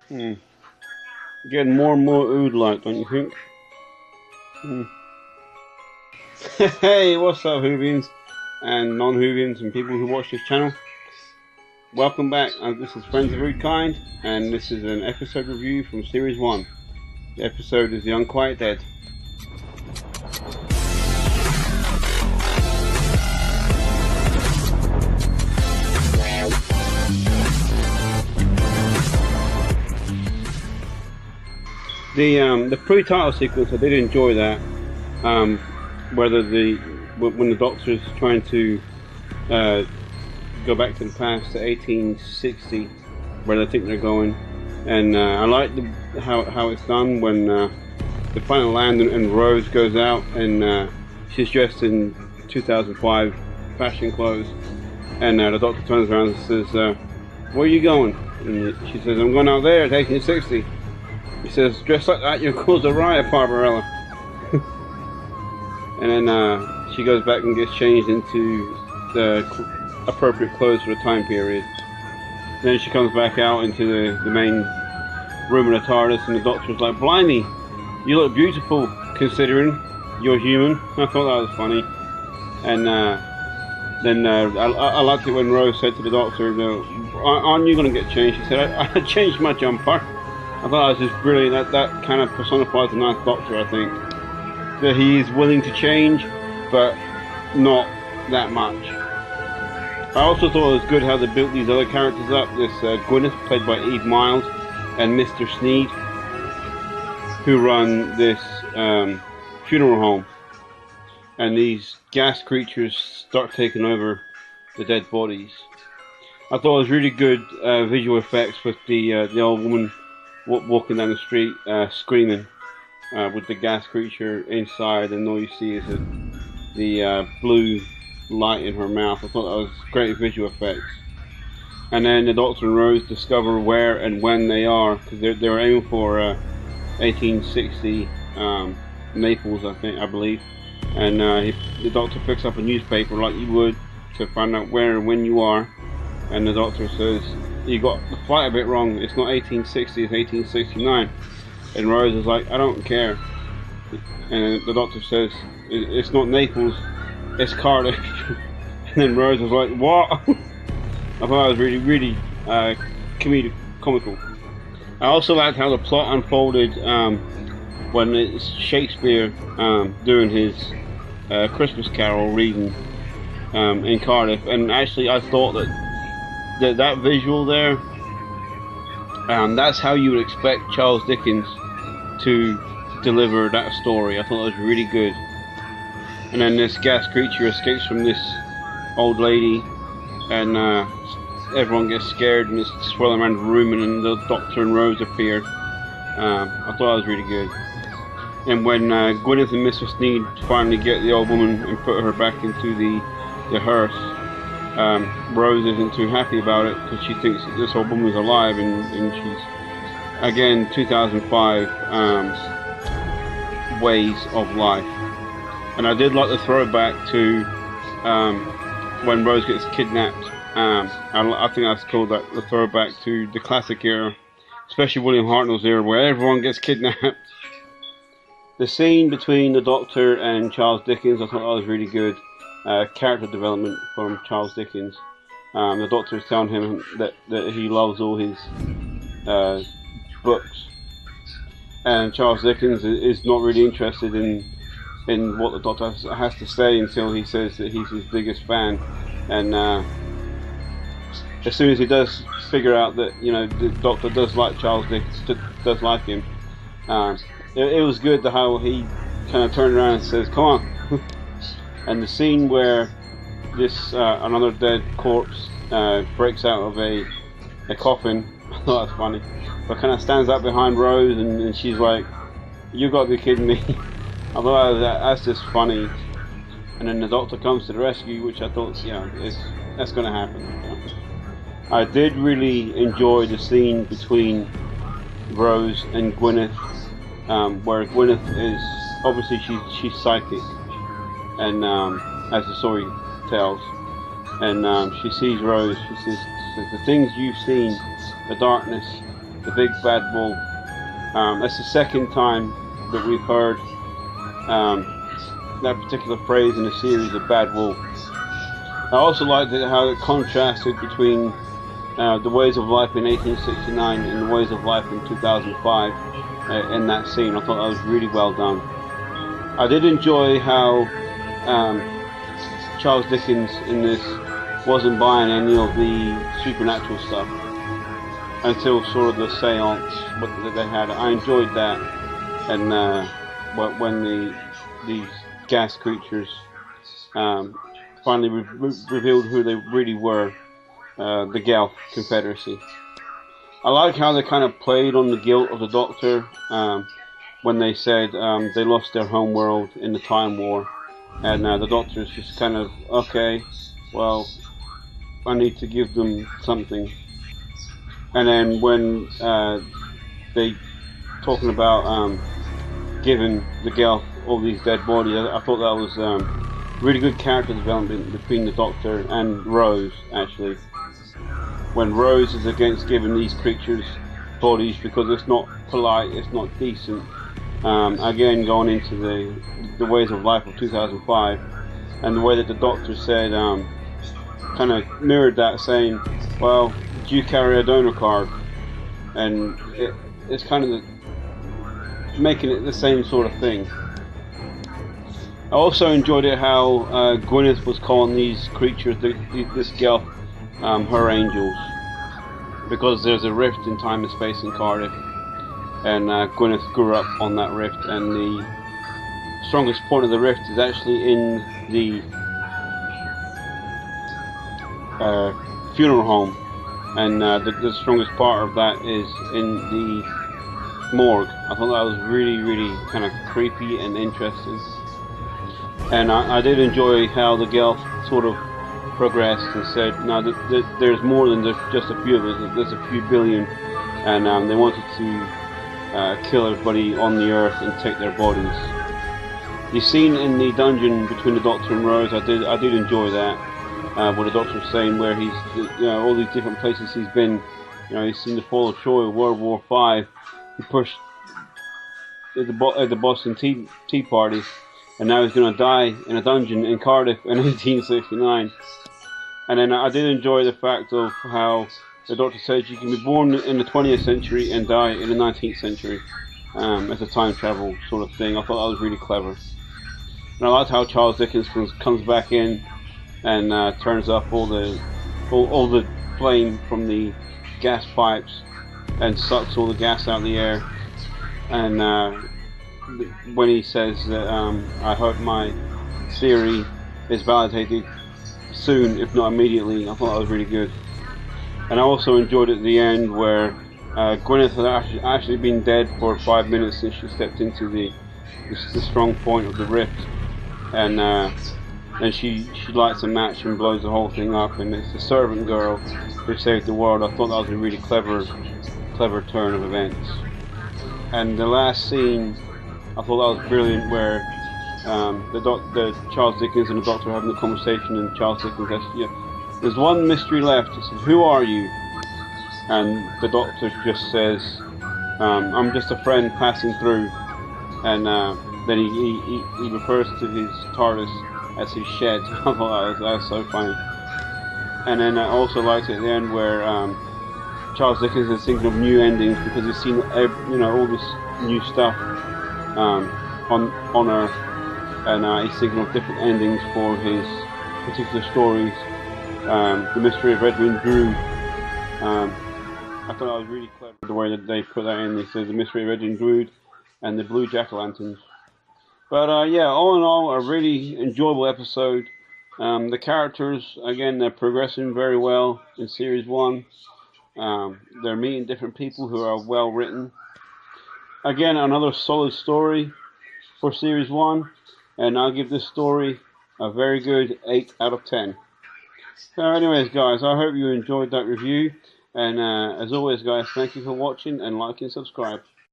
Hmm. Getting more and more Ood-like, don't you think? Hmm. Hey, what's up, Hoovians and non-Hoovians and people who watch this channel? Welcome back. This is Friends of Ood-Kind, and this is an episode review from Series 1. The episode is The Unquiet Dead. The pre-title sequence, I did enjoy that. Whether when the Doctor's trying to go back to the past to 1860, where they think they're going, and I like how it's done when the final land and Rose goes out and she's dressed in 2005 fashion clothes, and the Doctor turns around and says, "Where are you going?" And she says, "I'm going out there at 1860." He says, "Dressed like that, you'll cause a riot, Barbarella." And then she goes back and gets changed into the appropriate clothes for the time period. Then she comes back out into the main room of the TARDIS, and the Doctor's like, "Blimey, you look beautiful considering you're human." I thought that was funny. And then I liked it when Rose said to the Doctor, "Aren't you going to get changed?" He said, I changed my jumper." I thought that was just brilliant. That kind of personifies the Ninth Doctor, I think. That he is willing to change, but not that much. I also thought it was good how they built these other characters up. This Gwyneth, played by Eve Miles, and Mr. Sneed, who run this funeral home. And these gas creatures start taking over the dead bodies. I thought it was really good visual effects with the old woman walking down the street screaming with the gas creature inside, and all you see is the blue light in her mouth. I thought that was great visual effects. And then the Doctor and Rose discover where and when they are, because they were aiming for 1860 Naples, I believe. And the Doctor picks up a newspaper like you would to find out where and when you are. And the Doctor says, "You got the flight a bit wrong. It's not 1860, it's 1869. And Rose is like, "I don't care." And the Doctor says, "It's not Naples, it's Cardiff." And then Rose was like, "What?" I thought that was really, really comical. I also liked how the plot unfolded when it's Shakespeare doing his Christmas Carol reading in Cardiff. And actually, I thought that visual there, that's how you would expect Charles Dickens to deliver that story. I thought it was really good. And then this gas creature escapes from this old lady, and everyone gets scared and it's swirling around the room, and then the Doctor and Rose appear. I thought that was really good. And when Gwyneth and Mr. Sneed finally get the old woman and put her back into the hearse, Rose isn't too happy about it because she thinks that this old woman's alive, and she's, again, 2005 ways of life. And I did like the throwback to when Rose gets kidnapped. I think that's called the throwback to the classic era, especially William Hartnell's era, where everyone gets kidnapped. The scene between the Doctor and Charles Dickens, I thought that was really good. Character development from Charles Dickens. The Doctor is telling him that he loves all his books, and Charles Dickens is not really interested in what the Doctor has to say until he says that he's his biggest fan. And as soon as he does figure out that the Doctor does like Charles Dickens, does like him, it was good how he kind of turned around and says, "Come on." And the scene where this another dead corpse breaks out of a coffin, I thought that's funny. But kind of stands up behind Rose, and she's like, "You got to be kidding me." I thought that's just funny. And then the Doctor comes to the rescue, which I thought, that's going to happen. I did really enjoy the scene between Rose and Gwyneth, where Gwyneth is obviously she's psychic, and as the story tells, and she sees Rose. She says, "The things you've seen, the darkness, the big bad wolf. That's the second time that we've heard that particular phrase in the series, the bad wolf. I also liked how it contrasted between the ways of life in 1869 and the ways of life in 2005 in that scene. I thought that was really well done. I did enjoy how Charles Dickens in this wasn't buying any of the supernatural stuff until sort of the seance that they had. I enjoyed that, and when these gas creatures finally revealed who they really were, the Gelf Confederacy. I like how they kind of played on the guilt of the Doctor when they said they lost their home world in the Time War, and the Doctor's just kind of, okay, well, I need to give them something. And then when they talking about giving the Gelf all these dead bodies, I thought that was really good character development between the Doctor and Rose, actually. When Rose is against giving these creatures bodies because it's not polite, it's not decent. Again, going into the ways of life of 2005, and the way that the Doctor said, kind of mirrored that, saying, well, do you carry a donor card? And it's kind of making it the same sort of thing. I also enjoyed it how Gwyneth was calling these creatures, this Gelf, her angels, because there's a rift in time and space in Cardiff, and Gwyneth grew up on that rift, and the strongest point of the rift is actually in the funeral home, and the strongest part of that is in the morgue. I thought that was really, really kind of creepy and interesting, and I did enjoy how the Gelf sort of progressed and said, no, there's more than just a few of us, there's a few billion, and they wanted to kill everybody on the earth and take their bodies. The scene in the dungeon between the Doctor and Rose, I did enjoy that, where the Doctor was saying where he's, all these different places he's been, he's seen the fall of Troy, World War V, he pushed at the Boston Tea Party, and now he's going to die in a dungeon in Cardiff in 1869. And then I did enjoy the fact of how the Doctor says you can be born in the 20th century and die in the 19th century as a time travel sort of thing. I thought that was really clever. And I liked how Charles Dickens comes back in and turns up all the flame from the gas pipes and sucks all the gas out of the air. And when he says that I hope my theory is validated soon, if not immediately, I thought that was really good. And I also enjoyed at the end where Gwyneth had actually been dead for 5 minutes since she stepped into the strong point of the rift, and then she lights a match and blows the whole thing up, and it's the servant girl who saved the world. I thought that was a really clever turn of events. And the last scene, I thought that was brilliant, where the Charles Dickens and the Doctor are having a conversation, and Charles Dickens says, there's one mystery left. He says, who are you? And the Doctor just says, I'm just a friend passing through. And then he refers to his TARDIS as his shed. I thought that was so funny. And then I also liked it at the end where Charles Dickens is thinking of new endings because he's seen all this new stuff on Earth, and he's thinking of different endings for his particular stories. The Mystery of Edwin Drood. I thought that was really clever the way that they put that in. They said the Mystery of Edwin Drood and the Blue Jack-o'-lanterns. But yeah, all in all, a really enjoyable episode. The characters, again, they're progressing very well in Series 1. They're meeting different people who are well written. Again, another solid story for Series 1, and I'll give this story a very good 8 out of 10. So anyways, guys, I hope you enjoyed that review, and as always, guys, thank you for watching, and like and subscribe.